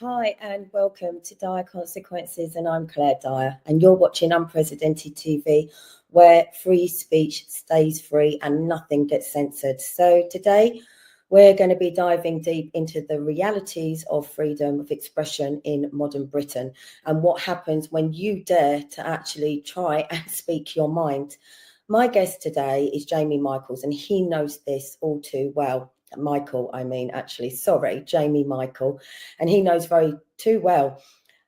Hi and welcome to Dyer Consequences, and I'm Claire Dyer, and you're watching Unprecedented TV, where free speech stays free and nothing gets censored. So today we're going to be diving deep into the realities of freedom of expression in modern Britain and what happens when you dare to actually try and speak your mind. My guest today is Jamie Michaels, and he knows this all too well. Jamie Michael. And he knows very too well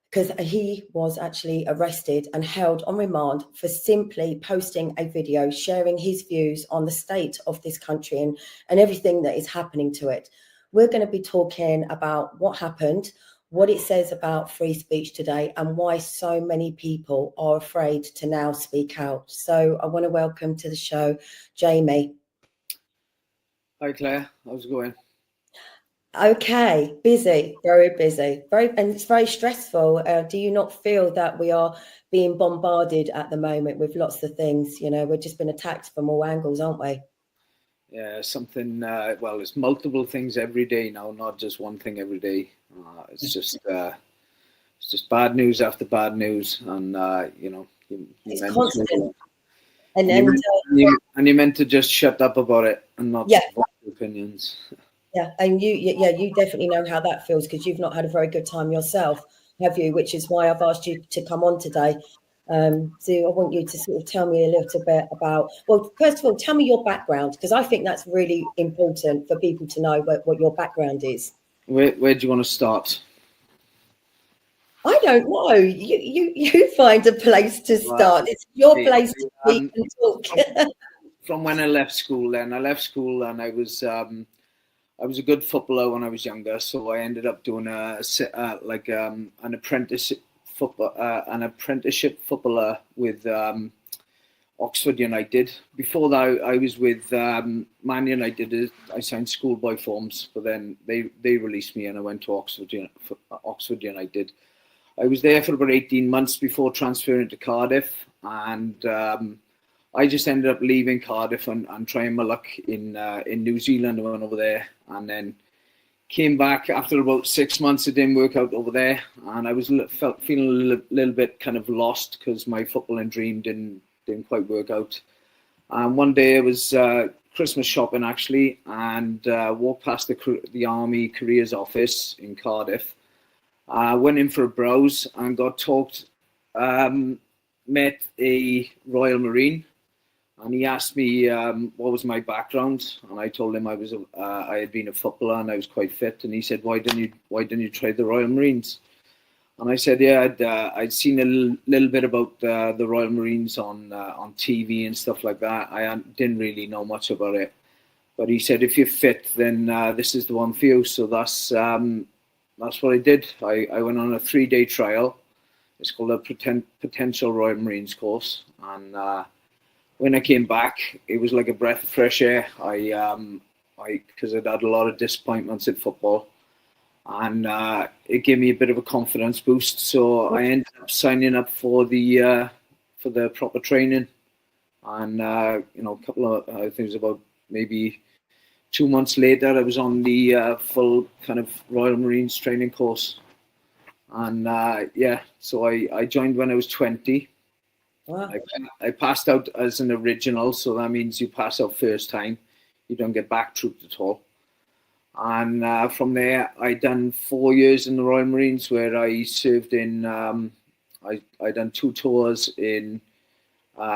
because he was actually arrested and held on remand for simply posting a video sharing his views on the state of this country and everything that is happening to it. We're going to be talking about what happened, what it says about free speech today, and why so many people are afraid to now speak out. So I want to welcome to the show, Jamie. Hi Claire, how's it going? Okay, busy, very busy, and it's very stressful. Do you not feel that we are being bombarded at the moment with lots of things? You know, we're just been attacked from all angles, aren't we? Yeah, it's multiple things every day now, not just one thing every day. It's just bad news after bad news, and It's constant. You meant to just shut up about it and not voice opinions. Yeah, and you definitely know how that feels because you've not had a very good time yourself, have you? Which is why I've asked you to come on today. So I want you to sort of tell me a little bit about, well, first of all, tell me your background, because I think that's really important for people to know what your background is. Where do you want to start? I don't know. You find a place to start. It's your place to speak and talk. From when I left school, and I was a good footballer when I was younger, so I ended up doing an apprenticeship footballer with Oxford United. Before that, I was with Man United. I signed schoolboy forms, but then they released me and I went to Oxford United. I was there for about 18 months before transferring to Cardiff, and I just ended up leaving Cardiff and trying my luck in New Zealand. I went over there and then came back after about 6 months. It didn't work out over there, and I was feeling a little bit kind of lost because my footballing dream didn't quite work out. And one day I was Christmas shopping actually, and walked past the Army Careers Office in Cardiff. Went in for a browse and got talked. Met a Royal Marine. And he asked me what was my background, and I told him I had been a footballer and I was quite fit. And he said, "Why didn't you try the Royal Marines?" And I said, "Yeah, I'd seen a little bit about the Royal Marines on TV and stuff like that. I didn't really know much about it." But he said, "If you're fit, then this is the one for you." So that's what I did. I went on a 3-day trial. It's called a potential Royal Marines course, and when I came back, it was like a breath of fresh air. Because I'd had a lot of disappointments in football, and it gave me a bit of a confidence boost. So I ended up signing up for the proper training, and a couple of I think it was about maybe 2 months later, I was on the full kind of Royal Marines training course, and so I joined when I was 20. Wow. I passed out as an original, so that means you pass out first time. You don't get back trooped at all. And from there, I done 4 years in the Royal Marines, where I served in. I done 2 tours in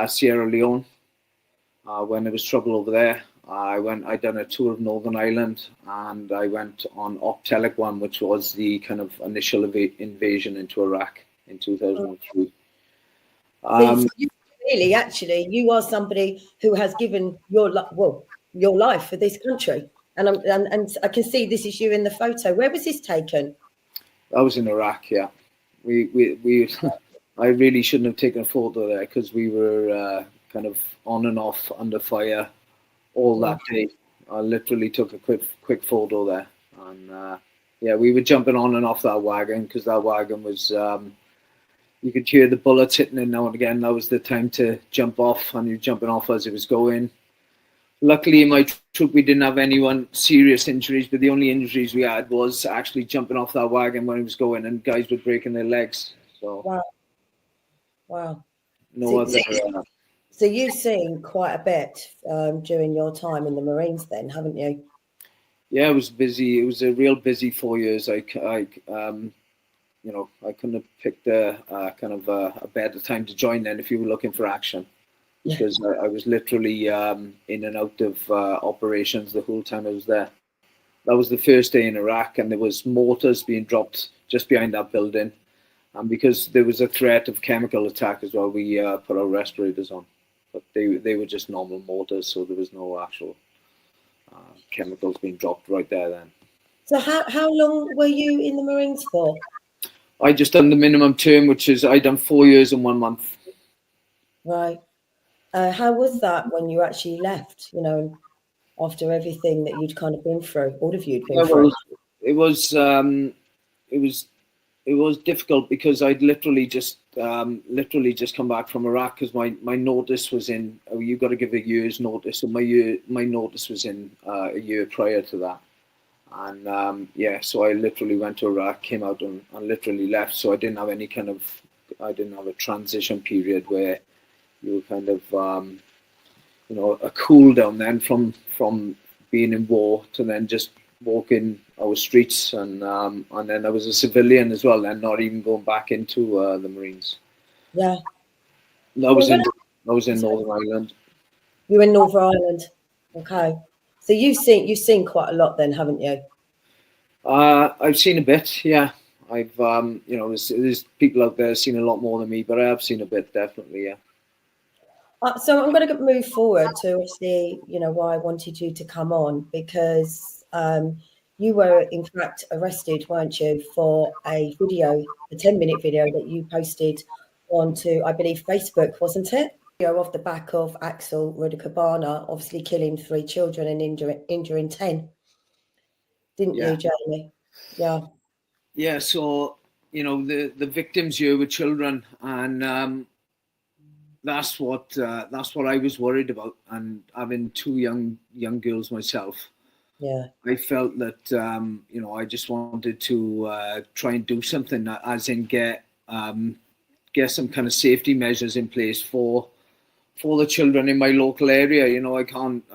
Sierra Leone when there was trouble over there. I done a tour of Northern Ireland, and I went on Optelic one, which was the kind of initial invasion into Iraq in 2003. You are somebody who has given your life for this country, and I can see this is you in the photo. Where was this taken? I was in Iraq. Yeah, we I really shouldn't have taken a photo there because we were kind of on and off under fire all that day. I literally took a quick photo there, and we were jumping on and off that wagon because that wagon was. You could hear the bullets hitting in now and again. That was the time to jump off, and you're jumping off as it was going. Luckily, in my troop, we didn't have anyone serious injuries, but the only injuries we had was actually jumping off that wagon when it was going, and guys were breaking their legs. So Wow. no other. So you've seen quite a bit during your time in the Marines, then, haven't you? Yeah, it was busy. It was a real busy 4 years. I couldn't have picked a kind of a better time to join then if you were looking for action, because I was literally in and out of operations the whole time I was there. That was the first day in Iraq, and there was mortars being dropped just behind that building, and because there was a threat of chemical attack as well, we put our respirators on, but they were just normal mortars, so there was no actual chemicals being dropped right there then. So how long were you in the Marines for? I just done the minimum term, which is I done 4 years and 1 month. Right. How was that when you actually left, after everything that you'd kind of been through, all of you'd been through? Well, it was difficult because I'd literally just come back from Iraq, because my notice was in. Oh, you got to give a year's notice, so my notice was in a year prior to that, and so I literally went to Iraq, came out and literally left. So I didn't have a transition period where you were kind of a cool down then from being in war to then just walking our streets, and then I was a civilian as well, and not even going back into the Marines. Yeah. I was in Northern Ireland. You're in Northern Ireland. Okay. So you've seen quite a lot then, haven't you? I've seen a bit, yeah. I've there's people out there seen a lot more than me, but I have seen a bit, definitely, yeah. So I'm going to move forward to see, why I wanted you to come on, because you were in fact arrested, weren't you, for a 10-minute video that you posted onto, I believe, Facebook, wasn't it? Off the back of Axel Rudakabana obviously killing 3 children and injuring 10, didn't you, Jamie? Yeah. Yeah. So the victims here were children, and that's what I was worried about. And having 2 young girls myself, yeah, I felt that I just wanted to try and do something, as in get some kind of safety measures in place for the children in my local area. I knew I couldn't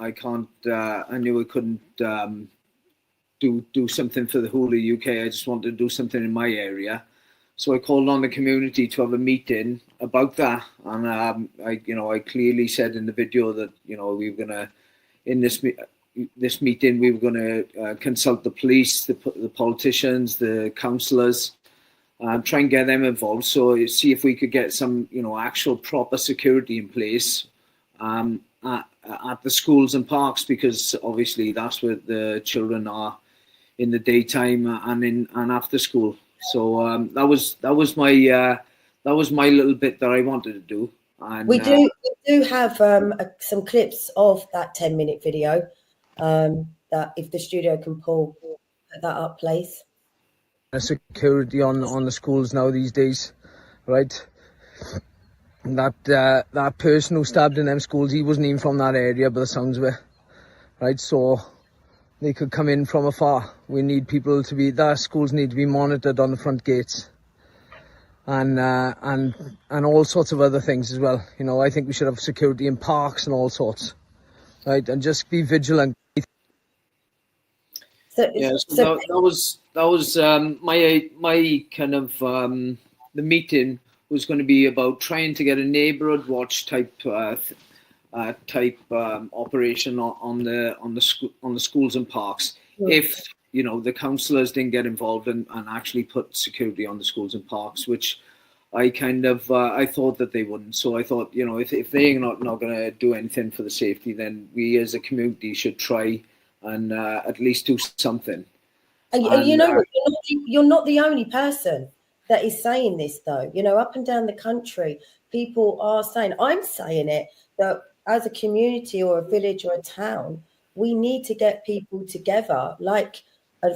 do something for the whole of the UK. I just wanted to do something in my area. So I called on the community to have a meeting about that, and I clearly said in the video that we were gonna, in this meeting, we were gonna consult the police, the politicians, the councillors, try and get them involved. So see if we could get some actual proper security in place at the schools and parks, because obviously that's where the children are in the daytime and after school. So that was my little bit that I wanted to do. And we do have some clips of that 10-minute video that, if the studio can put that up, please. Security on the schools now these days, right? That person who stabbed in them schools, he wasn't even from that area, by the sounds of it, right? So they could come in from afar. We need people to be, that schools need to be monitored on the front gates, and all sorts of other things as well. I think we should have security in parks and all sorts, right? And just be vigilant. So that was my kind of the meeting was going to be about trying to get a neighbourhood watch type operation on the schools and parks. If the councillors didn't get involved and actually put security on the schools and parks, which I kind of I thought that they wouldn't. So I thought, if they're not going to do anything for the safety, then we as a community should try and at least do something. And you're not the only person that is saying this, though. Up and down the country, people are saying, I'm saying it, that as a community or a village or a town, we need to get people together, like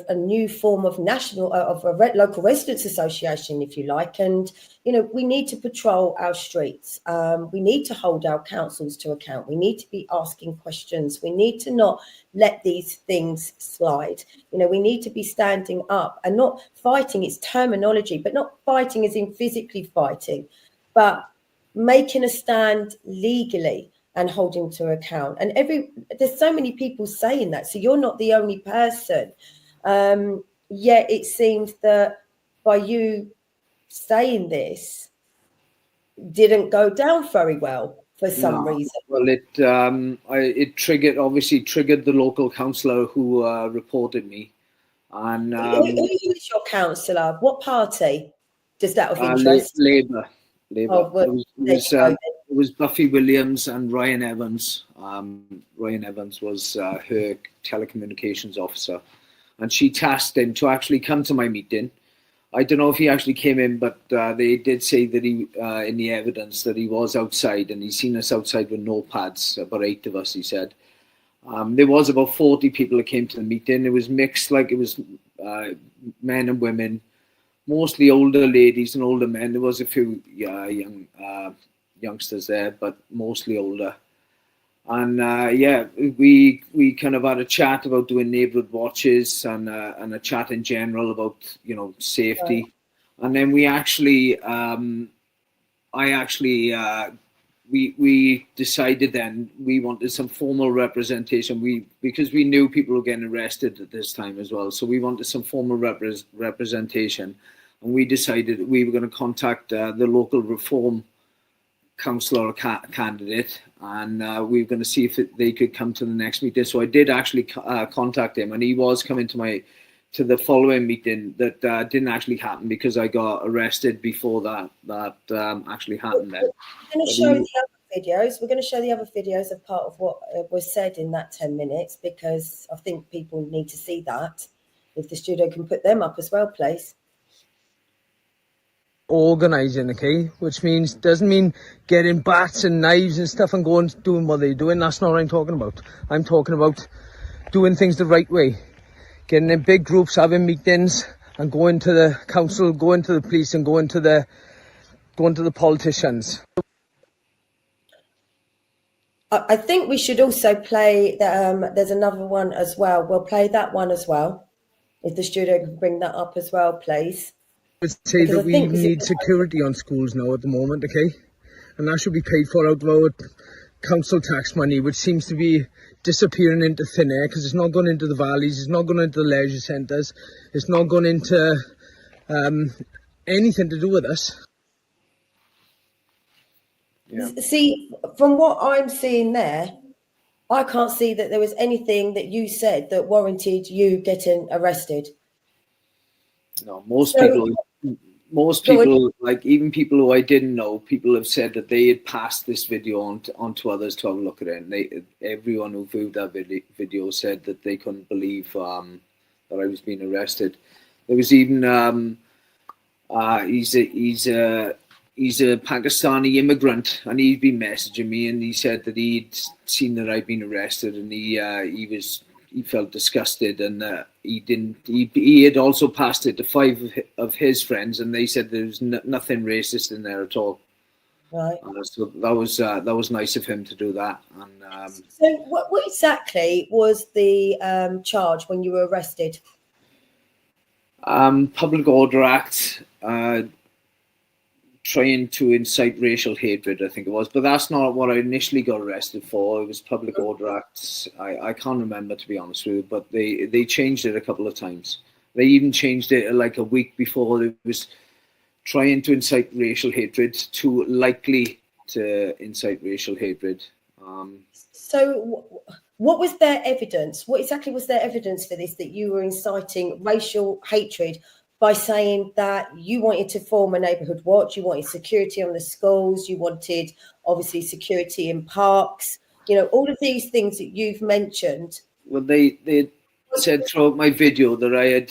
a new form of local residents association, if you like. And, we need to patrol our streets. We need to hold our councils to account. We need to be asking questions. We need to not let these things slide. We need to be standing up and not fighting. It's terminology, but not fighting as in physically fighting, but making a stand legally and holding to account. And there's so many people saying that, so you're not the only person. Yet it seems that by you saying this didn't go down very well for some reason. Well, it triggered the local councillor who reported me. And who is your councillor? What party? Does that of interest? Labour. Oh, well, it was Buffy Williams and Ryan Evans. Ryan Evans was her telecommunications officer, and she tasked him to actually come to my meeting. I don't know if he actually came in, but they did say that he, in the evidence, that he was outside, and he's seen us outside with notepads, about 8 of us, he said. There was about 40 people that came to the meeting. It was mixed, like it was men and women, mostly older ladies and older men. There was a few youngsters there, but mostly older. And we kind of had a chat about doing neighbourhood watches and a chat in general about safety. Right. And then we decided then we wanted some formal representation. Because we knew people were getting arrested at this time as well, so we wanted some formal representation. And we decided we were going to contact the local Reform councillor candidate, and we were going to see if they could come to the next meeting. So I did actually contact him, and he was coming to the following meeting. That didn't actually happen because I got arrested before that actually happened. Then we're going to show the other videos. We're going to show the other videos of part of what was said in that 10 minutes, because I think people need to see that. If the studio can put them up as well, please. Organising, okay, which doesn't mean getting bats and knives and stuff and going doing what they're doing. That's not what I'm talking about. I'm talking about doing things the right way, getting in big groups, having meetings, and going to the council, going to the police, and going to the politicians. I think we should also play there's another one as well. We'll play that one as well, if the studio can bring that up as well, please. I would say that we need security on schools now at the moment, okay? And that should be paid for out of our council tax money, which seems to be disappearing into thin air, because it's not going into the valleys, it's not going into the leisure centres, it's not going into anything to do with us. Yeah. See, from what I'm seeing there, I can't see that there was anything that you said that warranted you getting arrested. No, most people, like even people who I didn't know, people have said that they had passed this video on to others to have a look at it. And everyone who viewed that video said that they couldn't believe that I was being arrested. There was even he's a Pakistani immigrant, and he'd been messaging me, and he said that he'd seen that I'd been arrested, and he felt disgusted, and he had also passed it to 5 of his friends, and they said there was nothing racist in there at all. Right. So that was nice of him to do that. And so what exactly was the charge when you were arrested? Public Order Act, trying to incite racial hatred, I think it was. But that's not what I initially got arrested for. It was Public Order Act. I can't remember, to be honest with you, but they changed it a couple of times. They even changed it like a week before. It was trying to incite racial hatred to likely to incite racial hatred. So what was their evidence? What exactly was their evidence for this, that you were inciting racial hatred by saying that you wanted to form a neighbourhood watch, you wanted security on the schools, you wanted, obviously, security in parks, all of these things that you've mentioned? Well, they said throughout my video that I had,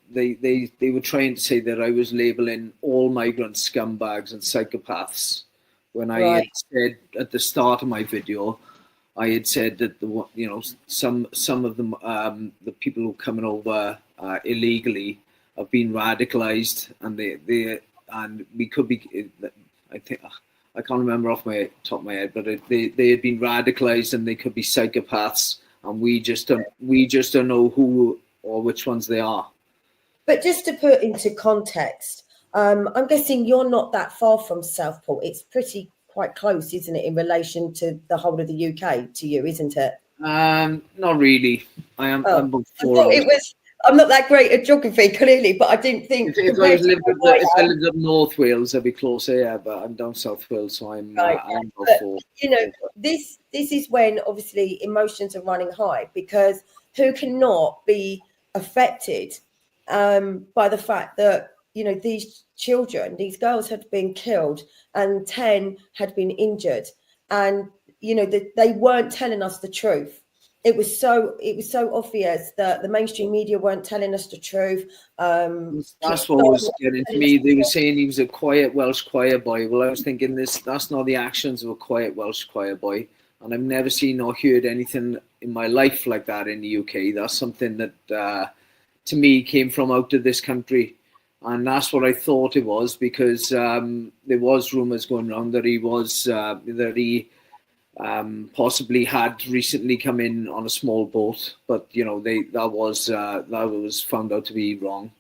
they were trying to say that I was labelling all migrants scumbags and psychopaths, when I had said at the start of my video I had said that some of them, the people who are coming over illegally have been radicalized, and we could be. I think I can't remember off my top of my head, but they had been radicalized and they could be psychopaths, and we just don't know who or which ones they are. But just to put into context, I'm guessing you're not that far from Southport. It's quite close, isn't it, in relation to the whole of the UK to you, isn't it? Not really. I'm about 4 I thought hours. I'm not that great at geography, clearly, but I didn't think. If I lived up North Wales, I'd be closer, yeah. But I'm down South Wales, so I'm about 4. This is when obviously emotions are running high, because who cannot be affected by the fact that these children, these girls had been killed and 10 had been injured, and they weren't telling us the truth. It was so obvious that the mainstream media weren't telling us the truth. That's what was getting to me. They were saying he was a quiet Welsh choir boy. Well, I was thinking that's not the actions of a quiet Welsh choir boy, and I've never seen or heard anything in my life like that in the UK. That's something that to me came from out of this country, and that's what I thought it was, because there was rumours going around that he possibly had recently come in on a small boat, but that was found out to be wrong.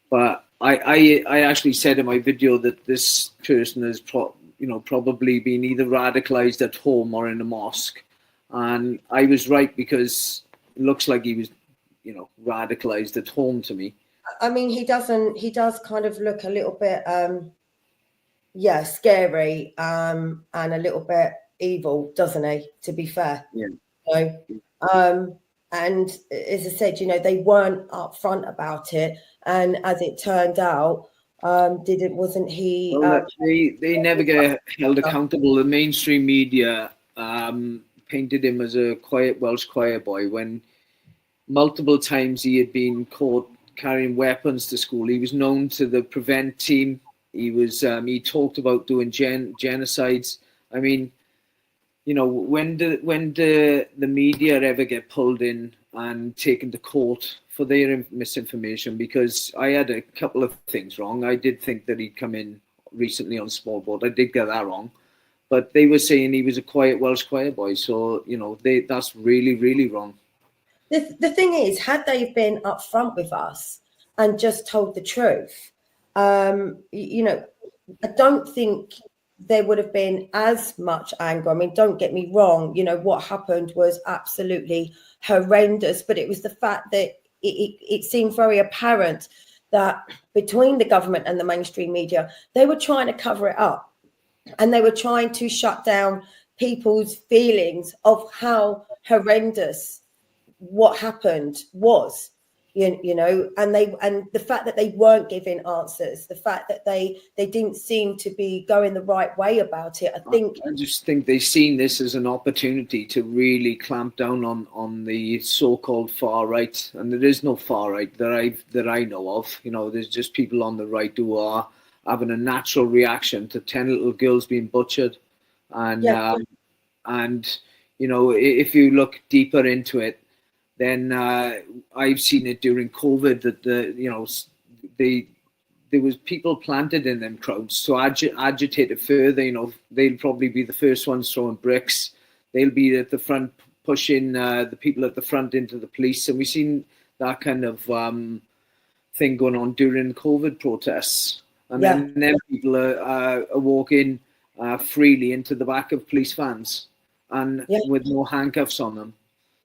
But I actually said in my video that this person has probably been either radicalized at home or in a mosque, and I was right, because it looks like he was radicalized at home to me. I mean, he does kind of look a little bit scary and a little bit evil, doesn't he, to be fair? Yeah. And as I said, they weren't upfront about it, and as it turned out, wasn't he they never get held accountable. The mainstream media painted him as a quiet Welsh choir boy, when multiple times he had been caught carrying weapons to school. He was known to the Prevent team. He talked about doing genocides. I mean, when the media ever get pulled in and taken to court for their misinformation? Because I had a couple of things wrong. I did think that he'd come in recently on small boat. I did get that wrong. But they were saying he was a quiet Welsh choir boy. So, that's really, really wrong. The thing is, had they been upfront with us and just told the truth, I don't think there would have been as much anger. I mean, don't get me wrong, what happened was absolutely horrendous, but it was the fact that it seemed very apparent that between the government and the mainstream media, they were trying to cover it up, and they were trying to shut down people's feelings of how horrendous what happened was, and the fact that they weren't giving answers, the fact that they didn't seem to be going the right way about it. I just think they've seen this as an opportunity to really clamp down on the so-called far right, and there is no far right that I know of. There's just people on the right who are having a natural reaction to 10 little girls being butchered, and if you look deeper into it, then I've seen it during COVID that there was people planted in them crowds to agitate it further. They'll probably be the first ones throwing bricks. They'll be at the front pushing the people at the front into the police, and we've seen that kind of thing going on during COVID protests. And then people are walking freely into the back of police vans and with no handcuffs on them.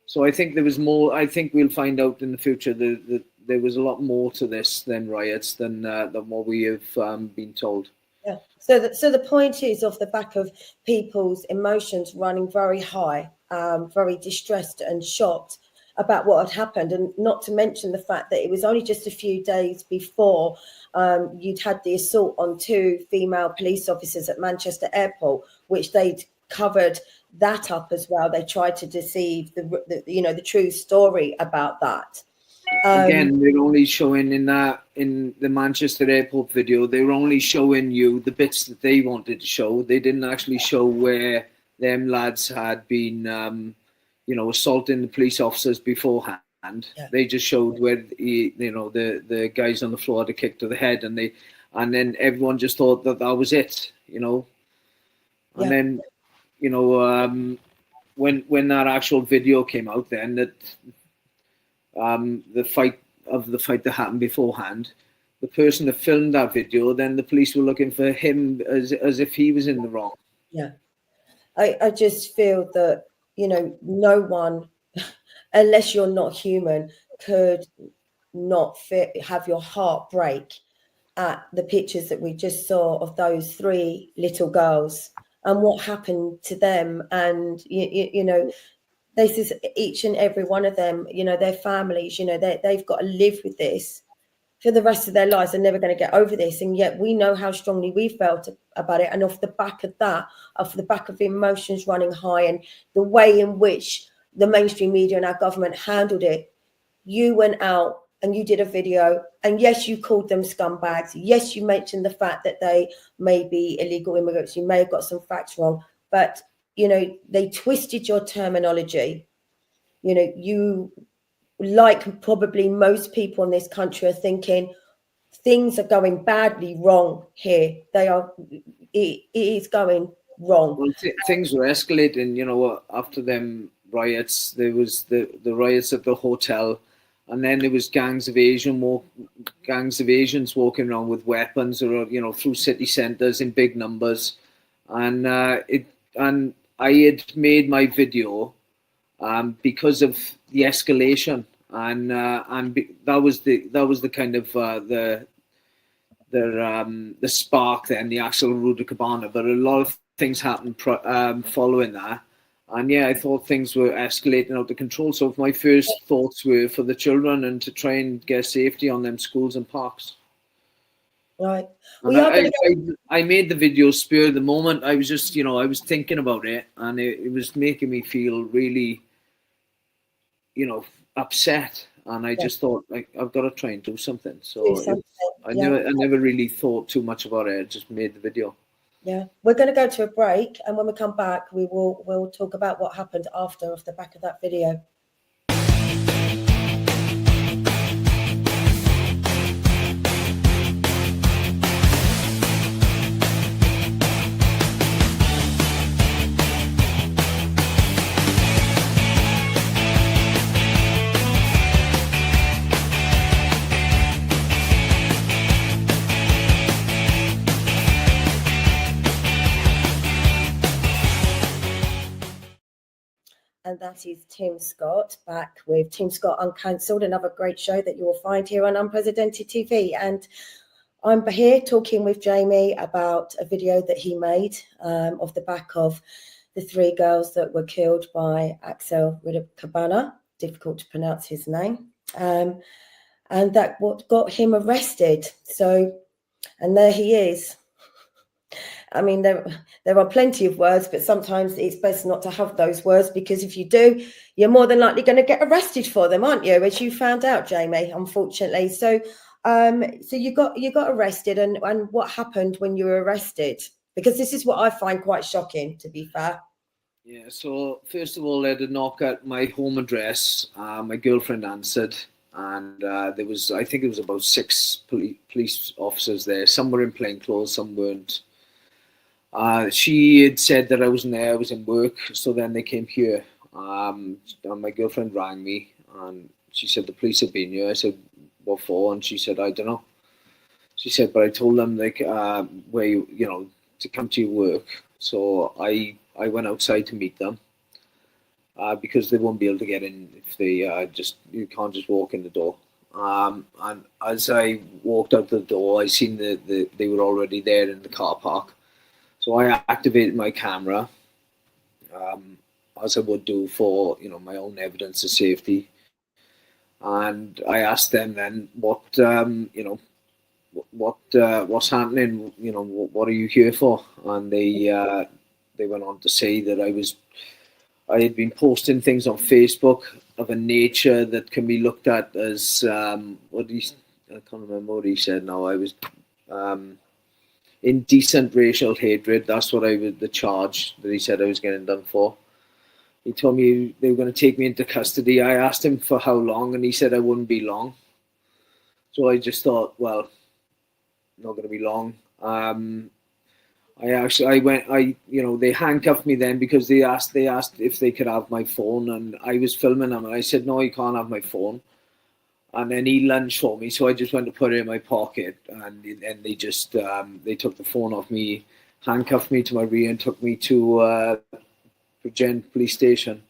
So I think there was more. I think we'll find out in the future that there was a lot more to this than riots than what we have been told. Yeah. So the point is, off the back of people's emotions running very high, very distressed and shocked about what had happened, and not to mention the fact that it was only just a few days before you'd had the assault on 2 female police officers at Manchester Airport, which they'd covered that up as well. They tried to deceive the true story about that. Again, they're only showing in the Manchester Airport video, they were only showing you the bits that they wanted to show. They didn't actually show where them lads had been, assaulting the police officers beforehand. Yeah. They just showed where the guys on the floor had a kick to the head, and then everyone just thought that was it, And Yeah. then, when that actual video came out, then that the fight that happened beforehand, the person that filmed that video, then the police were looking for him as if he was in the wrong. Yeah. I just feel that, no one, unless you're not human, could not have your heart break at the pictures that we just saw of those 3 little girls and what happened to them. And, this is each and every one of them, their families, they've got to live with this for the rest of their lives. They're never going to get over this. And yet we know how strongly we felt about it. And off the back of that, off the back of emotions running high and the way in which the mainstream media and our government handled it, you went out and you did a video. And yes, you called them scumbags. Yes, you mentioned the fact that they may be illegal immigrants. You may have got some facts wrong, but, they twisted your terminology. You, like probably most people in this country, are thinking things are going badly wrong here. It is going wrong. Well, things were escalating, after them riots. There was the riots at the hotel, and then there was gangs of Asians walking around with weapons, or through city centres in big numbers. And I had made my video because of the escalation, and that was the kind of the spark then, the actual Rudakabana. But a lot of things happened following that, and I thought things were escalating out of control. So my first thoughts were for the children and to try and get safety on them schools and parks. Right. I made the video spur of the moment. I was just, I was thinking about it, and it was making me feel really, upset. And I just thought, I've got to try and do something. So I never really thought too much about it. I just made the video. Yeah, we're going to go to a break, and when we come back, we'll talk about what happened after, off the back of that video. And that is Tim Scott, back with Tim Scott Uncancelled, another great show that you will find here on Unprecedented TV. And I'm here talking with Jamie about a video that he made off the back of the 3 girls that were killed by Axel Rudakabana, difficult to pronounce his name, and that what got him arrested. So, and there he is. I mean, there are plenty of words, but sometimes it's best not to have those words, because if you do, you're more than likely going to get arrested for them, aren't you? As you found out, Jamie, unfortunately. So you got arrested, and what happened when you were arrested? Because this is what I find quite shocking, to be fair. Yeah. So first of all, I had a knock at my home address. My girlfriend answered, and there was, I think it was about 6 police officers there. Some were in plain clothes, some weren't. She had said that I wasn't there, I was in work. So then they came here. And my girlfriend rang me, and she said the police had been here. I said, what for? And she said, I don't know. She said, but I told them where you to come to your work. So I went outside to meet them because they won't be able to get in if they you can't just walk in the door. And as I walked out the door, I seen they were already there in the car park. So I activated my camera, as I would do for my own evidence of safety, and I asked them then what's happening, what are you here for? And they went on to say that I had been posting things on Facebook of a nature that can be looked at as I can't remember what he said now. indecent racial hatred. That's what the charge that he said I was getting done for. He told me they were going to take me into custody. I asked him for how long, and he said I wouldn't be long. So I just thought, well, not going to be long. They handcuffed me then because they asked if they could have my phone, and I was filming them, and I said, no, you can't have my phone. And then he lunged for me, so I just went to put it in my pocket, and they just they took the phone off me, handcuffed me to my rear, and took me to Bridgend police station.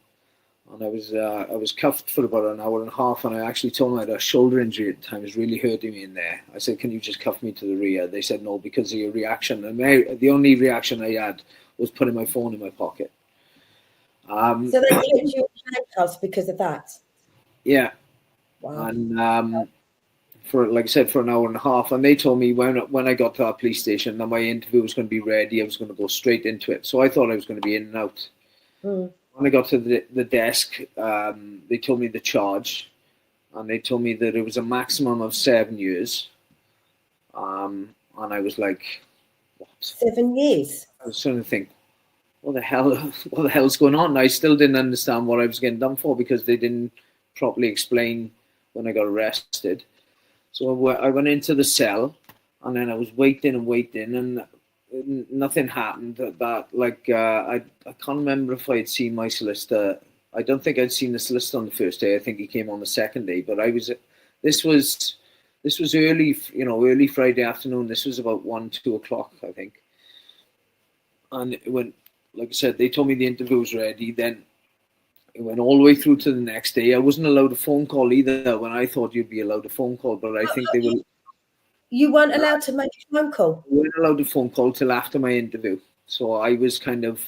And I was cuffed for about an hour and a half, and I actually told them I had a shoulder injury at the time. It was really hurting me in there. I said, can you just cuff me to the rear? They said no, because of your reaction. And the only reaction I had was putting my phone in my pocket. So they kept you in handcuffs because of that? Yeah. Wow. And for, like I said, for an hour and a half. And they told me when I got to our police station that my interview was going to be ready, I was going to go straight into it. So I thought I was going to be in and out. When I got to the desk, they told me the charge, and they told me that it was a maximum of 7 years. And I was like, what? 7 years? I was starting to think, what the hell's going on? I still didn't understand what I was getting done for, because they didn't properly explain when I got arrested. So I went into the cell, and then I was waiting, and nothing happened. I can't remember if I had seen my solicitor. I don't think I'd seen the solicitor on the first day. I think he came on the second day. But this was early Friday afternoon. This was about 1-2 o'clock, I think. And it went, like I said, they told me the interview was ready. Then it went all the way through to the next day. I wasn't allowed a phone call either, when I thought you'd be allowed a phone call. But I think they were. You weren't allowed to make a phone call? We weren't allowed a phone call till after my interview. So I was kind of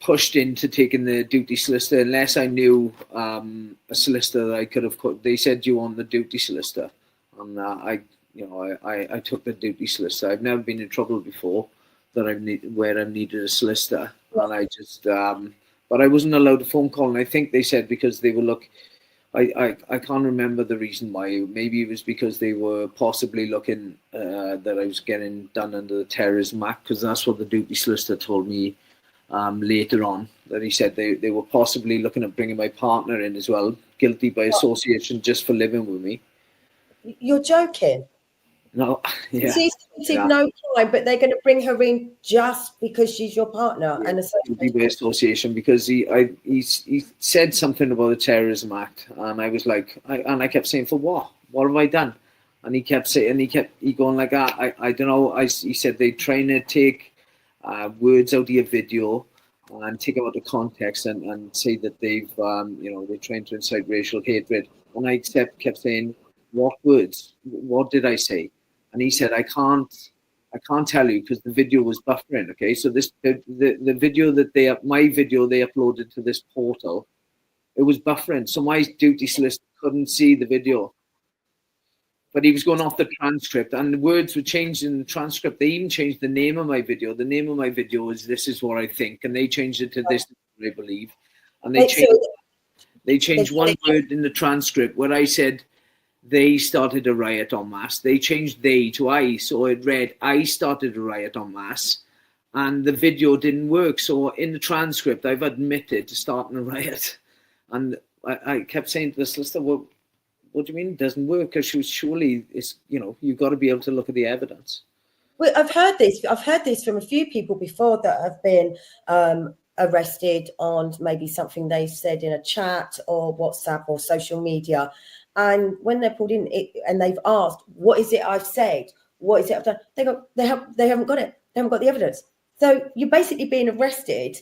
pushed into taking the duty solicitor, unless I knew a solicitor that I could have. They said, you want the duty solicitor? And I took the duty solicitor. I've never been in trouble before where I needed a solicitor. And I just, but I wasn't allowed a phone call. And I think they said because they were I can't remember the reason why. Maybe it was because they were possibly looking that I was getting done under the Terrorism Act, because that's what the duty solicitor told me later on. That he said they were possibly looking at bringing my partner in as well, guilty by association, just for living with me. You're joking? No, yeah. She's committed no crime, but they're going to bring her in just because she's your partner, yeah, and association, because he said something about the Terrorism Act, and I was like, I kept saying, for what? What have I done? And he kept saying, he going like, I don't know. He said they trying to take words out of your video and take them out of context and say that they've they're trying to incite racial hatred. And I kept saying, what words? What did I say? And he said, I can't tell you because the video was buffering. Okay, so the video my video they uploaded to this portal, it was buffering. So my duty solicitor couldn't see the video. But he was going off the transcript, and the words were changed in the transcript. They even changed the name of my video. The name of my video is "This Is What I Think," and they changed it to "This Is What I Believe." And they changed one word in the transcript where I said they started a riot en masse. They changed "they" to "I," so it read "I started a riot en masse," and the video didn't work. So in the transcript, I've admitted to starting a riot, and I kept saying to the solicitor, "Well, what do you mean it doesn't work?" Because surely it's, you've got to be able to look at the evidence. Well, I've heard this from a few people before that have been arrested on maybe something they said in a chat or WhatsApp or social media. And when they're pulled in and they've asked, what is it I've said? What is it I've done? They go, they haven't got it. They haven't got the evidence. So you're basically being arrested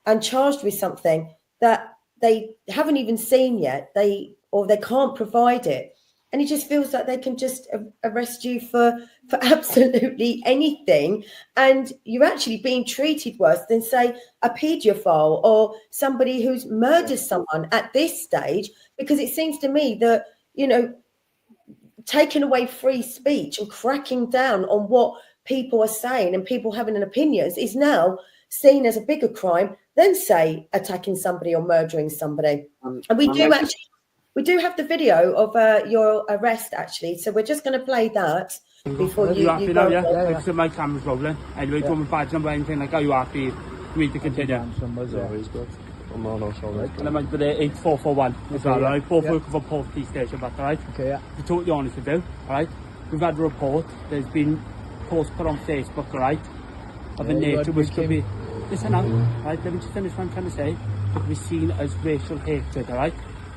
and charged with something that they haven't even seen yet. They can't provide it. And it just feels like they can just arrest you for absolutely anything. And you're actually being treated worse than, say, a paedophile or somebody who's murdered someone at this stage, because it seems to me that, taking away free speech and cracking down on what people are saying and people having an opinions is now seen as a bigger crime than, say, attacking somebody or murdering somebody. And we do actually... We do have the video of your arrest, actually. So we're just going to play that before you happy go. now, yeah? So my camera's rolling. Anyway, do you want my badge number, anything like that? You happy for me to continue? Numbers always good. And I'm for the 8441 as well, right? Both working for Port Police Station back, right? Okay, yeah. To be totally honest with you, alright? We've had a report, there's been posts put on Facebook, right? Of a nature which could be, listen now, right? Let me just finish what I'm trying to say. Could be seen as racial hatred, alright?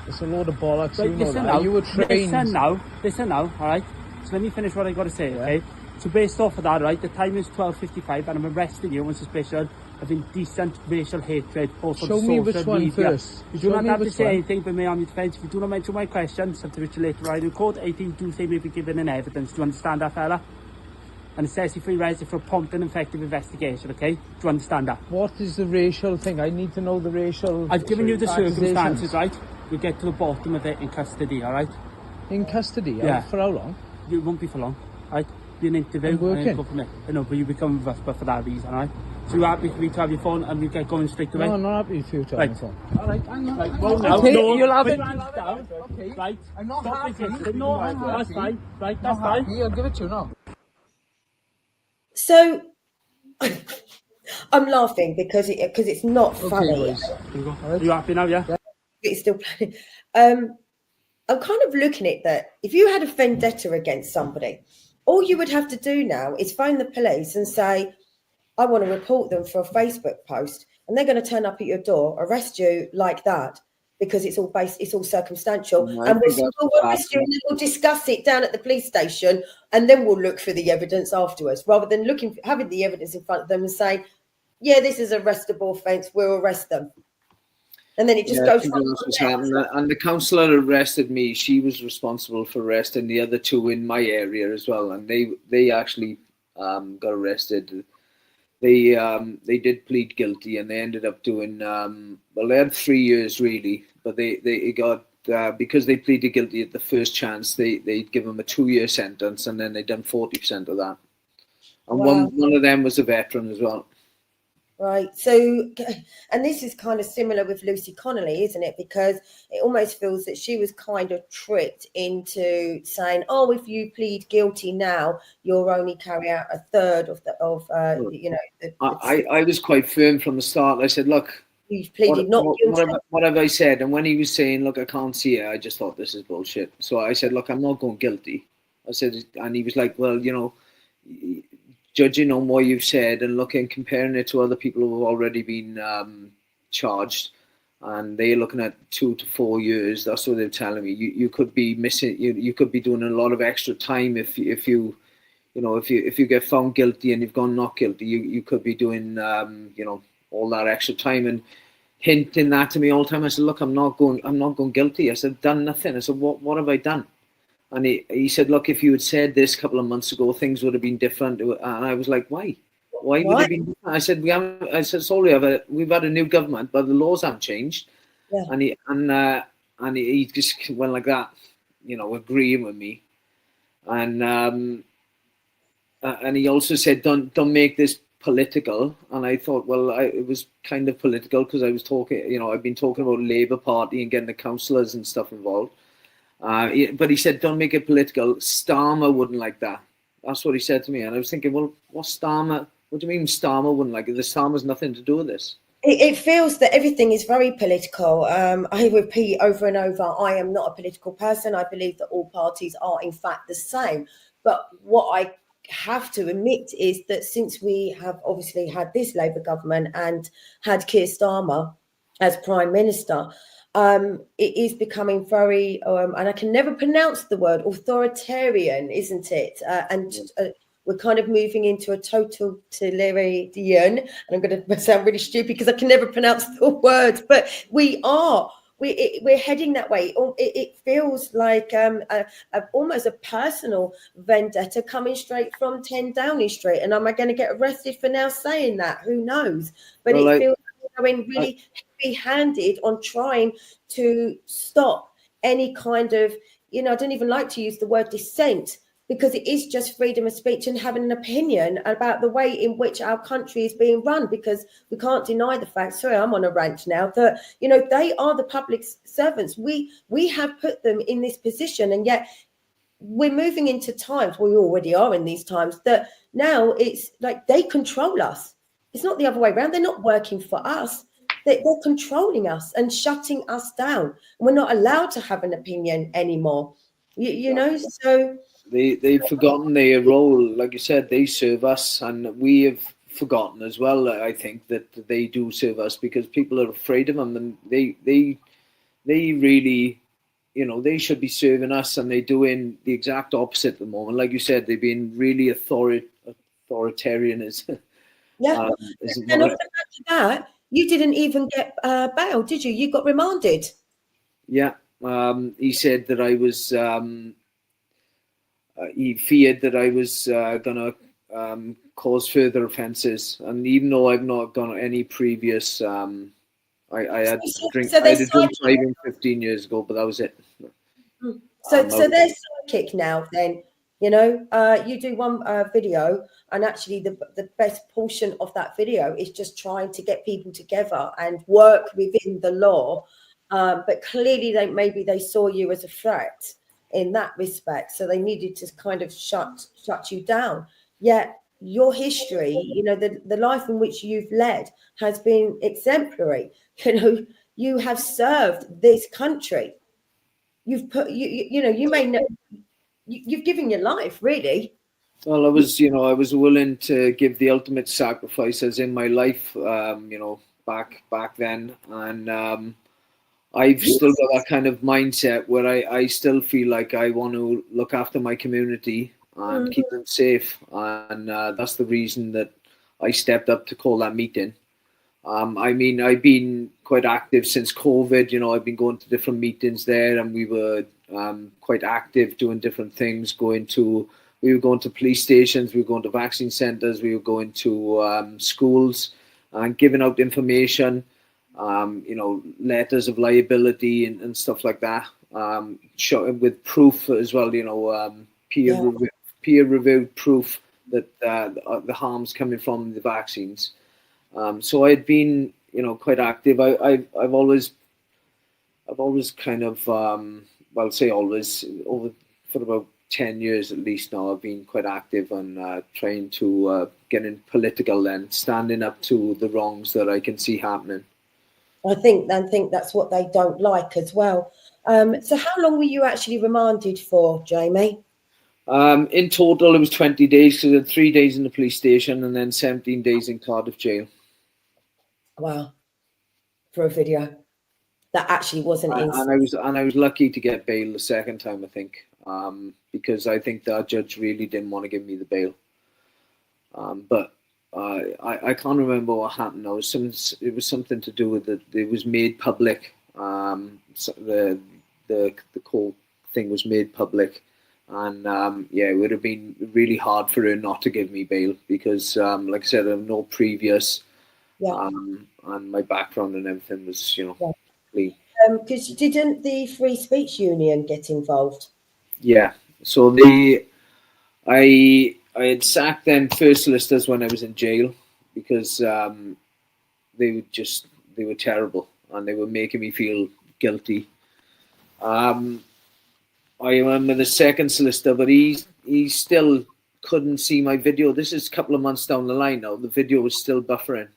It's a load of bollocks. Right, You know listen that. now, You were trained. listen now, alright? So let me finish what I got to say, okay? So based off of that, right, the time is 12:55 and I'm arresting you on suspicion of indecent racial hatred, both Show on me social which one media. first. You Show do not me have to which say one. anything but me on your defence. If you do not mention my question, subject to later riding court, 18 do say maybe given an evidence. Do you understand that, fella? And it says if we raise it for a prompt and effective investigation, okay? Do you understand that? What is the racial thing? I need to know the racial. I've given you the circumstances, accusations. right? We'll get to the bottom of it in custody, alright? In custody? Yeah. For how long? You won't be for long, right? Be an interview. I'm working. And go from there. I know, but you become with us, but for that reason, alright? So you're happy for me to have your phone and we get going straight away? No, I'm not happy for you to have Right. my phone. Alright, hang on. Right, well, now, Okay, no, you'll have put it. your hands down, Okay. right? I'm not Stop happy. resisting. No, I'm not that's happy. fine. Right, that's fine. I'll give it to you now. So I'm laughing because it's not funny. boys. Here we go. Are you happy now, yeah? It's still playing. I'm kind of looking at that. If you had a vendetta against somebody, all you would have to do now is phone the police and say, I want to report them for a Facebook post. And they're going to turn up at your door, arrest you like that, because it's all circumstantial. And we'll arrest you and then we'll discuss it down at the police station and then we'll look for the evidence afterwards, rather than having the evidence in front of them and saying, yeah, this is an arrestable offence, we'll arrest them. And then it just goes from there. And the councillor arrested me. She was responsible for arresting the other two in my area as well. And they actually got arrested. They did plead guilty and they ended up doing, they had 3 years really, but they got, because they pleaded guilty at the first chance, they'd give them a 2-year sentence and then they'd done 40% of that. And Wow. one of them was a veteran as well. Right. So, and this is kind of similar with Lucy Connolly, isn't it? Because it almost feels that she was kind of tricked into saying, "Oh, if you plead guilty now, you'll only carry out a third of I was quite firm from the start. I said, "Look, you've pleaded not guilty." What have I said?" And when he was saying, "Look, I can't see it," I just thought this is bullshit. So I said, "Look, I'm not going guilty." I said, and he was like, "Well, you know, judging on what you've said and looking, comparing it to other people who have already been charged, and they're looking at 2 to 4 years. That's what they're telling me. You could be missing. You could be doing a lot of extra time if you get found guilty and you've gone not guilty. You could be doing all that extra time and hinting that to me all the time. I said, look, I'm not going guilty. I said, done nothing. I said, what have I done? And he said, look, if you had said this a couple of months ago, things would have been different. And I was like, why? Why would it be different? I said, sorry, we've had a new government, but the laws haven't changed. Yeah. And he just went like that, agreeing with me. And he also said, don't make this political. And I thought, well, it was kind of political because I was talking, I've been talking about Labour Party and getting the councillors and stuff involved. But he said, don't make it political. Starmer wouldn't like that. That's what he said to me. And I was thinking, well, what's Starmer? What do you mean Starmer wouldn't like it? The Starmer's nothing to do with this. It feels that everything is very political. I repeat over and over, I am not a political person. I believe that all parties are, in fact, the same. But what I have to admit is that since we have obviously had this Labour government and had Keir Starmer as Prime Minister, it is becoming very, and I can never pronounce the word, authoritarian, isn't it? We're kind of moving into a totalitarian, and I'm going to sound really stupid because I can never pronounce the word, but we're heading that way. It feels like almost a personal vendetta coming straight from 10 Downing Street. And am I going to get arrested for now saying that? Who knows? But well, it feels going really heavy-handed on trying to stop any kind of, I don't even like to use the word dissent, because it is just freedom of speech and having an opinion about the way in which our country is being run, because we can't deny the fact, sorry, I'm on a rant now, that, you know, they are the public servants. We have put them in this position, and yet we're moving into times, we already are in these times, that now it's like they control us. It's not the other way around. They're not working for us. They're controlling us and shutting us down. We're not allowed to have an opinion anymore. You know, so they've forgotten their role. Like you said, they serve us, and we have forgotten as well. I think that they do serve us because people are afraid of them, and they really, you know, they should be serving us, and they're doing the exact opposite at the moment. Like you said, they've been really authoritarian. yeah. And off the back of that, you didn't even get bail, did you? You got remanded. Yeah. He said that I was. He feared that I was going to cause further offences, and even though I've not got any previous, I had a drink driving 15 years ago, but that was it. So they're psychic now. Then, you know, you do one video, and actually the best portion of that video is just trying to get people together and work within the law. But clearly, maybe they saw you as a threat in that respect, so they needed to kind of shut you down. Yet your history, you know, the life in which you've led has been exemplary. You know, you have served this country. You've put you know, you may know you've given your life, really. Well, I was willing to give the ultimate sacrifices in my life, you know, back then, and I've still got that kind of mindset where I still feel like I want to look after my community and keep them safe. And that's the reason that I stepped up to call that meeting. I mean, I've been quite active since COVID. You know, I've been going to different meetings there, and we were quite active doing different things. We were going to police stations, we were going to vaccine centres, we were going to schools and giving out information. You know, letters of liability and stuff like that, with proof as well, you know, peer-reviewed proof that the harm's coming from the vaccines. So I'd been, you know, quite active. I've always kind of, well, say always, over for about 10 years at least now, I've been quite active and trying to get in political and standing up to the wrongs that I can see happening. I think that's what they don't like as well. So how long were you actually remanded for, Jamie? In total, it was 20 days. So 3 days in the police station and then 17 days in Cardiff jail. Wow, for a video that actually wasn't. And I was lucky to get bail the second time, I think, because I think that judge really didn't want to give me the bail. But I can't remember what happened. It was something to do with that. It was made public. So the whole thing was made public, and it would have been really hard for her not to give me bail because, like I said, I have no previous, and my background and everything was, you know, clean. Because didn't the Free Speech Union get involved? Yeah. So I had sacked them first solicitors when I was in jail because they were terrible and they were making me feel guilty. I remember the second solicitor, but he still couldn't see my video. This is a couple of months down the line now. The video was still buffering.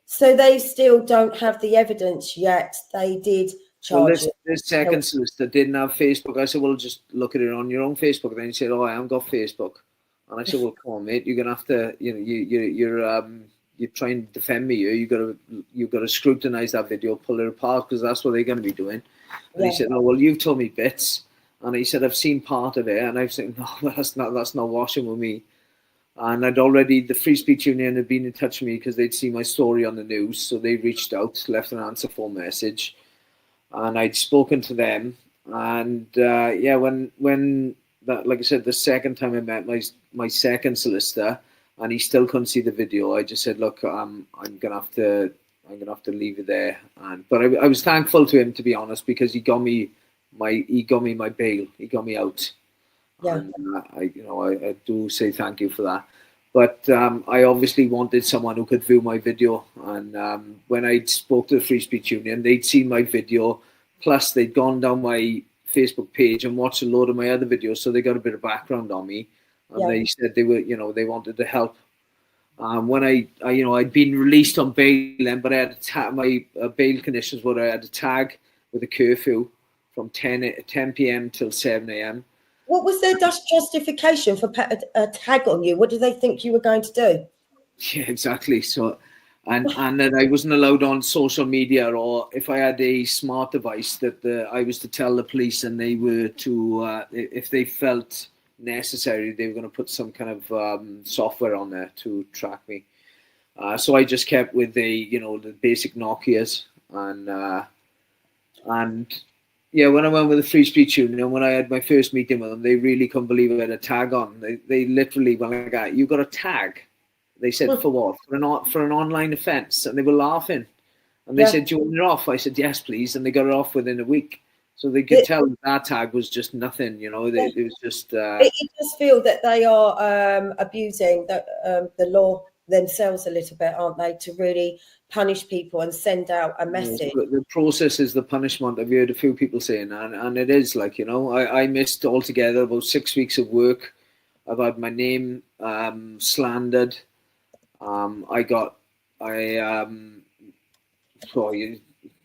So they still don't have the evidence yet. They did charge it. This second solicitor didn't have Facebook. I said, well, just look at it on your own Facebook. Then he said, oh, I haven't got Facebook. And I said, well, come on, mate, you're gonna have to, you know, you're trying to defend me here. You've got to scrutinize that video, pull it apart, because that's what they're going to be doing. And he said, no, well, you've told me bits. And he said, I've seen part of it. And I've said, no, that's not washing with me. And the Free Speech Union had been in touch with me because they'd seen my story on the news. So they reached out, left an answer phone message. And I'd spoken to them. And when that, like I said, the second time I met my second solicitor, and he still couldn't see the video, I just said, look, I'm gonna have to leave it there. But I was thankful to him, to be honest, because he got me my bail. He got me out. Yeah. And I do say thank you for that. But I obviously wanted someone who could view my video. And when I spoke to the Free Speech Union, they'd seen my video. Plus, they'd gone down my Facebook page and watched a load of my other videos, so they got a bit of background on me. And they said they were, they wanted to help. When I'd been released on bail then, but I had my bail conditions were I had a tag with a curfew from 10 p.m. till 7 a.m. What was their justification for a tag on you? What did they think you were going to do? Yeah, exactly. So, and that I wasn't allowed on social media, or if I had a smart device, that I was to tell the police, and they were to, if they felt necessary, they were going to put some kind of software on there to track me. So I just kept with the basic Nokias, and yeah, when I went with the Free Speech Union, when I had my first meeting with them, they really couldn't believe I had a tag on. They literally went like that. You got a tag? They said, for what? For an online offence, and they were laughing. And they said, "Do you want it off?" I said, "Yes, please." And they got it off within a week. So they could tell that tag was just nothing, It was just. It does feel that they are abusing the law themselves a little bit, aren't they? To really punish people and send out a message. The process is the punishment. I've heard a few people saying, and it is like, I missed altogether about 6 weeks of work. I've had my name slandered. My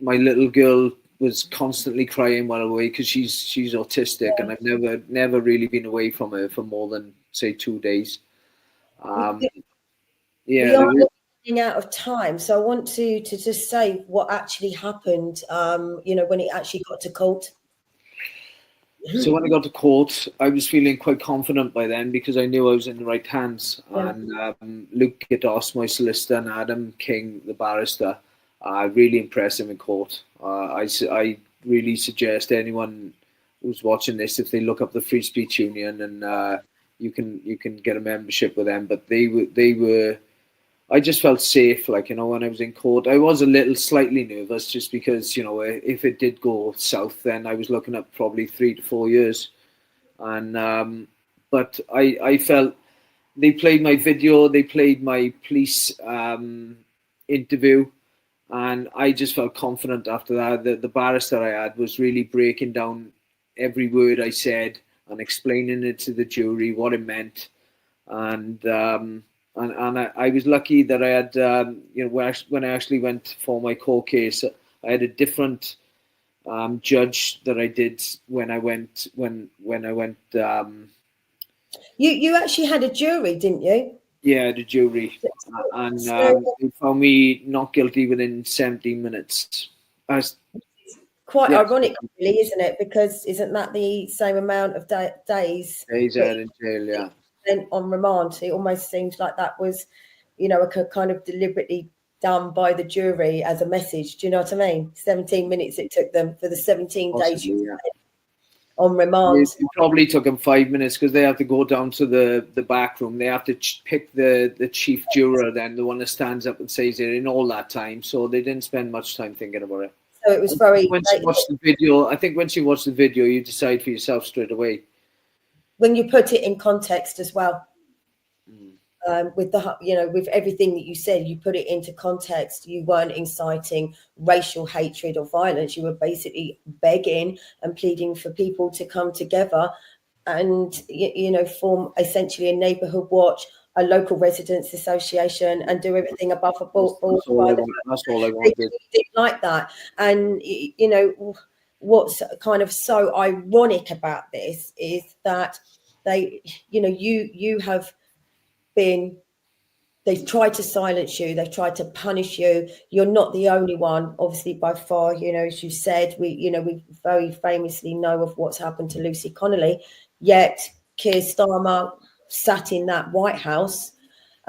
little girl was constantly crying while away because she's autistic, and I've never really been away from her for more than, say, 2 days. We are running out of time, so I want to just say what actually happened. When it actually got to court. So when I got to court, I was feeling quite confident by then because I knew I was in the right hands. Yeah. And Luke Gittos, my solicitor, and Adam King, the barrister, really impressed him in court. I really suggest anyone who's watching this, if they look up the Free Speech Union, and you can get a membership with them. But they were. I just felt safe, when I was in court. I was a little slightly nervous just because, if it did go south, then I was looking at probably 3 to 4 years. And but I felt they played my video, they played my police interview, and I just felt confident after that. The barrister I had was really breaking down every word I said and explaining it to the jury, what it meant. And I was lucky that I had, when I actually went for my court case, I had a different judge that I did when I went. You actually had a jury, didn't you? Yeah, the jury, and they found me not guilty within 17 minutes. Quite ironic, really, isn't it? Because isn't that the same amount of days? Days out in jail, yeah. On remand. It almost seems like that was, a kind of deliberately done by the jury as a message. Do you know what I mean? 17 minutes it took them for the 17 days on remand. It probably took them 5 minutes because they have to go down to the back room. They have to pick the chief juror, then the one that stands up and says it in all that time. So they didn't spend much time thinking about it. So it was very. Once you watch the video, I think once you watch the video, you decide for yourself straight away. When you put it in context as well, with with everything that you said, you put it into context. You weren't inciting racial hatred or violence. You were basically begging and pleading for people to come together and, form essentially a neighbourhood watch, a local residents association, and do everything above board. That's all I wanted. They didn't like that. And, what's kind of so ironic about this is that they, you have been, they've tried to silence you, they've tried to punish you. You're not the only one, obviously, by far. As you said, we very famously know of what's happened to Lucy Connolly, yet Keir Starmer sat in that White House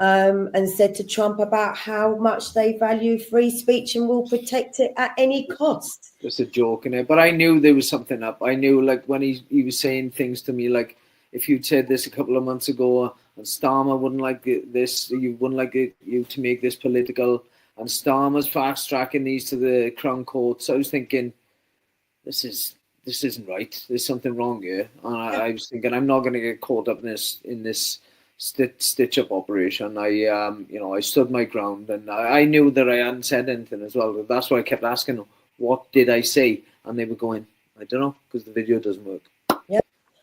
and said to Trump about how much they value free speech and will protect it at any cost. Just a joke in it, but I knew there was something up. I knew, when he was saying things to me, like, if you'd said this a couple of months ago, and Starmer wouldn't like this, you wouldn't like you to make this political, and Starmer's fast tracking these to the Crown Court. So I was thinking, this is this isn't right. There's something wrong here. And I was thinking, I'm not going to get caught up in this stitch-up operation. I stood my ground, and I knew that I hadn't said anything as well. That's why I kept asking them, what did I say? And they were going, I don't know, because the video doesn't work. Yeah,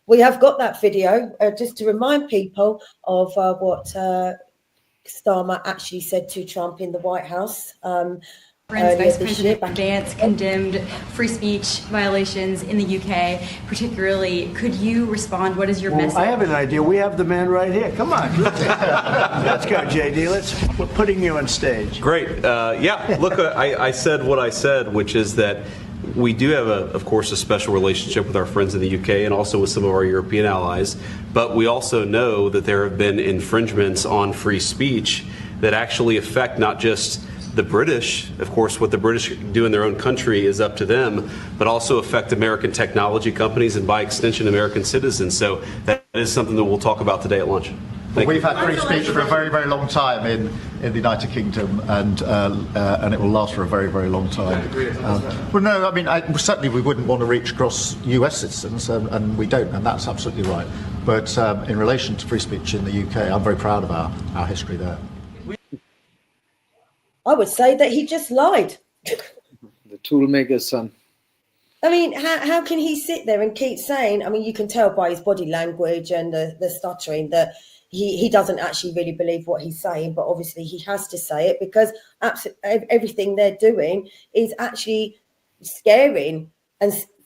we have got that video just to remind people of what Starmer actually said to Trump in the White House. Vice President Vance condemned free speech violations in the UK, particularly. Could you respond? What is your message? I have an idea. We have the man right here. Come on. Let's go, JD. We're putting you on stage. Great. Yeah, look, I said what I said, which is that we do have, of course, a special relationship with our friends in the UK and also with some of our European allies. But we also know that there have been infringements on free speech that actually affect not just the British. Of course, what the British do in their own country is up to them, but also affect American technology companies and by extension American citizens. So that is something that we'll talk about today at lunch. We've had free speech for a very, very long time in the United Kingdom, and it will last for a very, very long time. Well, no, I mean, certainly we wouldn't want to reach across US citizens, and we don't, and that's absolutely right. But in relation to free speech in the UK, I'm very proud of our history there. I would say that he just lied. The toolmaker's son. I mean, how can he sit there and keep saying, I mean, you can tell by his body language and the stuttering that he doesn't actually really believe what he's saying, but obviously he has to say it because everything they're doing is actually scaring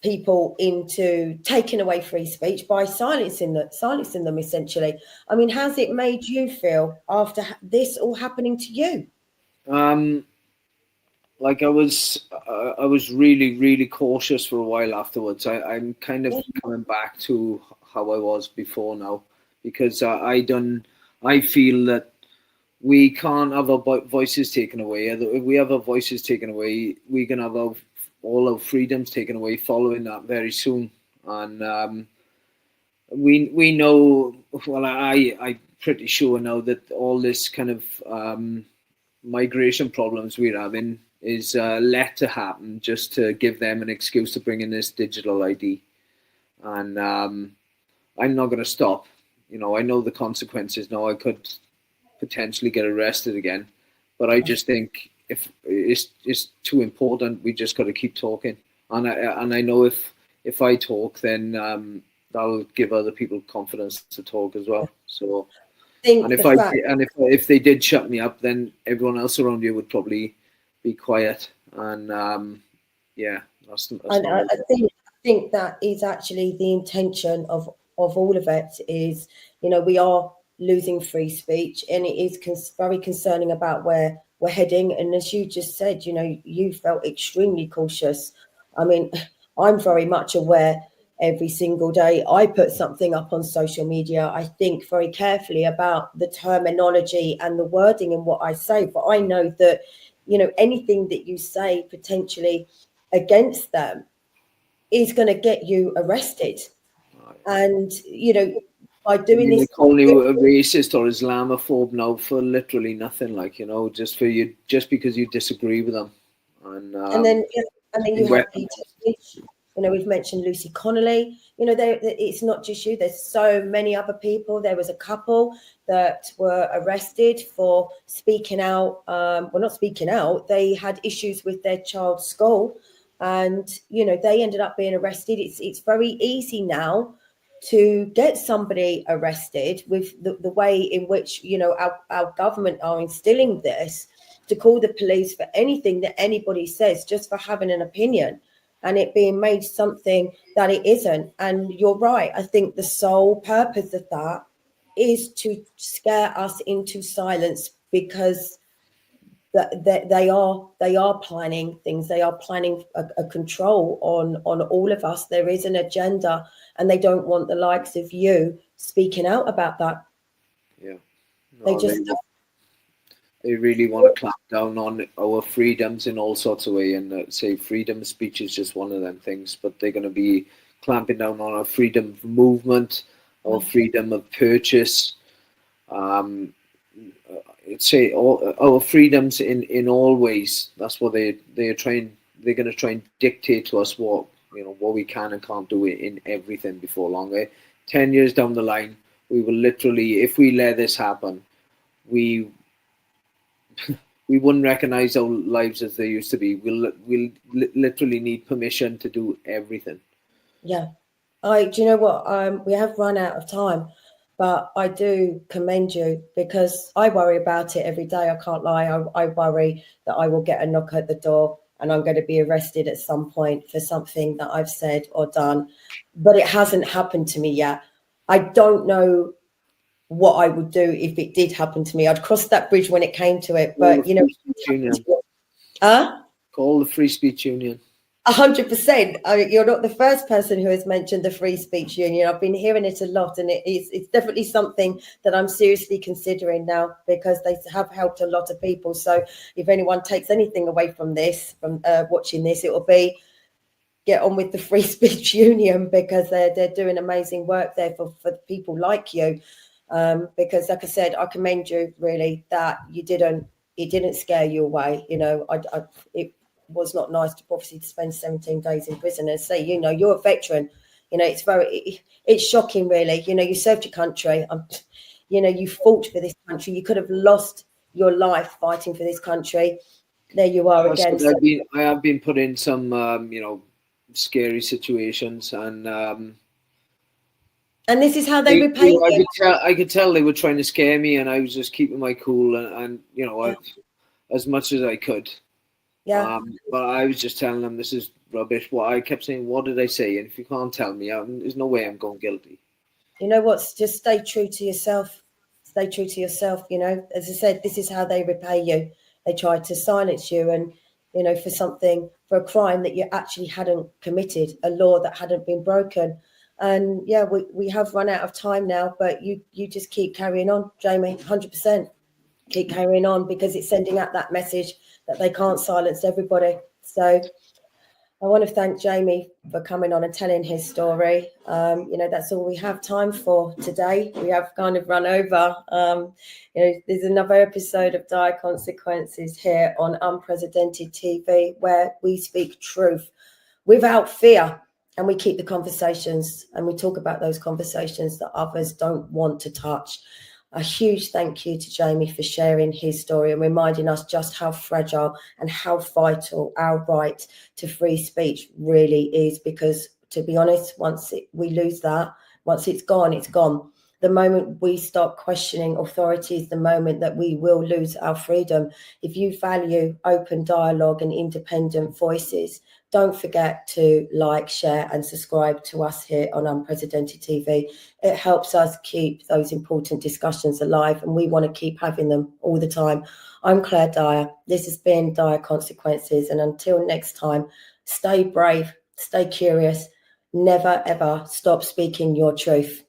people into taking away free speech by silencing them essentially. I mean, how's it made you feel after this all happening to you? Like I was really, really cautious for a while afterwards. I'm kind of coming back to how I was before now, because I feel that we can't have our voices taken away. If we have our voices taken away, we can have all our freedoms taken away following that very soon. And we know, well, I'm pretty sure now that all this kind of migration problems we're having is let to happen just to give them an excuse to bring in this digital ID. And I'm not going to stop. You know, I know the consequences now. I could potentially get arrested again, but I just think if it's too important, we just got to keep talking. And I know if I talk, then that'll give other people confidence to talk as well. So. And if they did shut me up, then everyone else around you would probably be quiet. And that's I think that is actually the intention of all of it. Is, you know, we are losing free speech, and it is very concerning about where we're heading. And as you just said, you know, you felt extremely cautious. I mean, I'm very much aware. Every single day I put something up on social media, I think very carefully about the terminology and the wording in what I say. But I know that, you know, anything that you say potentially against them is going to get you arrested. And, you know, by doing this... They call you a racist or Islamophobe now for literally nothing, like, you know, just because you disagree with them. And then you have Peter Finch. You know, we've mentioned Lucy Connolly. You know, it's not just you. There's so many other people. There was a couple that were arrested for speaking out. Well, not speaking out. They had issues with their child's school. And, you know, they ended up being arrested. It's very easy now to get somebody arrested with the way in which, you know, our government are instilling this, to call the police for anything that anybody says just for having an opinion. And it being made something that it isn't. And you're right. I think the sole purpose of that is to scare us into silence, because they are planning things. They are planning a control on all of us. There is an agenda, and they don't want the likes of you speaking out about that. Yeah, no, they really want to clamp down on our freedoms in all sorts of ways, and say freedom of speech is just one of them things. But they're going to be clamping down on our freedom of movement, our freedom of purchase. Say our freedoms in all ways. That's what they're trying. They're going to try and dictate to us what what we can and can't do in everything before long. 10 years down the line, we will literally, if we let this happen, we wouldn't recognize our lives as they used to be. We'll literally need permission to do everything. Yeah. Do you know what? We have run out of time, but I do commend you, because I worry about it every day. I can't lie. I worry that I will get a knock at the door and I'm going to be arrested at some point for something that I've said or done, but it hasn't happened to me yet. I don't know what I would do if it did happen to me. I'd cross that bridge when it came to it, but Call the Free Speech Union. 100%. You're not the first person who has mentioned the Free Speech Union. I've been hearing it a lot, and it's definitely something that I'm seriously considering now, because they have helped a lot of people. So if anyone takes anything away from this, from watching this, it will be get on with the Free Speech Union, because they're doing amazing work there for people like you. Because, like I said, I commend you really that it didn't scare you away. It was not nice to obviously spend 17 days in prison and say, you're a veteran. It's shocking, really. You served your country. You fought for this country. You could have lost your life fighting for this country. There you are again. I have been put in some, scary situations, and this is how they repay you. I could tell they were trying to scare me, and I was just keeping my cool and as much as I could. Yeah. But I was just telling them this is rubbish. What I kept saying, what did I say? And if you can't tell me, there's no way I'm going guilty. You know what? Just stay true to yourself. Stay true to yourself. As I said, this is how they repay you. They tried to silence you, and for a crime that you actually hadn't committed, a law that hadn't been broken. And yeah, we have run out of time now, but you just keep carrying on, Jamie. 100%. Keep carrying on, because it's sending out that message that they can't silence everybody. So I want to thank Jamie for coming on and telling his story. That's all we have time for today. We have kind of run over. There's another episode of Dyer Consequences here on Unprecedented TV, where we speak truth without fear, and we keep the conversations, and we talk about those conversations that others don't want to touch. A huge thank you to Jamie for sharing his story and reminding us just how fragile and how vital our right to free speech really is. Because, to be honest, once we lose that, once it's gone, it's gone. The moment we start questioning authority is the moment that we will lose our freedom. If you value open dialogue and independent voices, don't forget to like, share and subscribe to us here on Unprecedented TV. It helps us keep those important discussions alive, and we want to keep having them all the time. I'm Claire Dyer. This has been Dyer Consequences. And until next time, stay brave, stay curious, never, ever stop speaking your truth.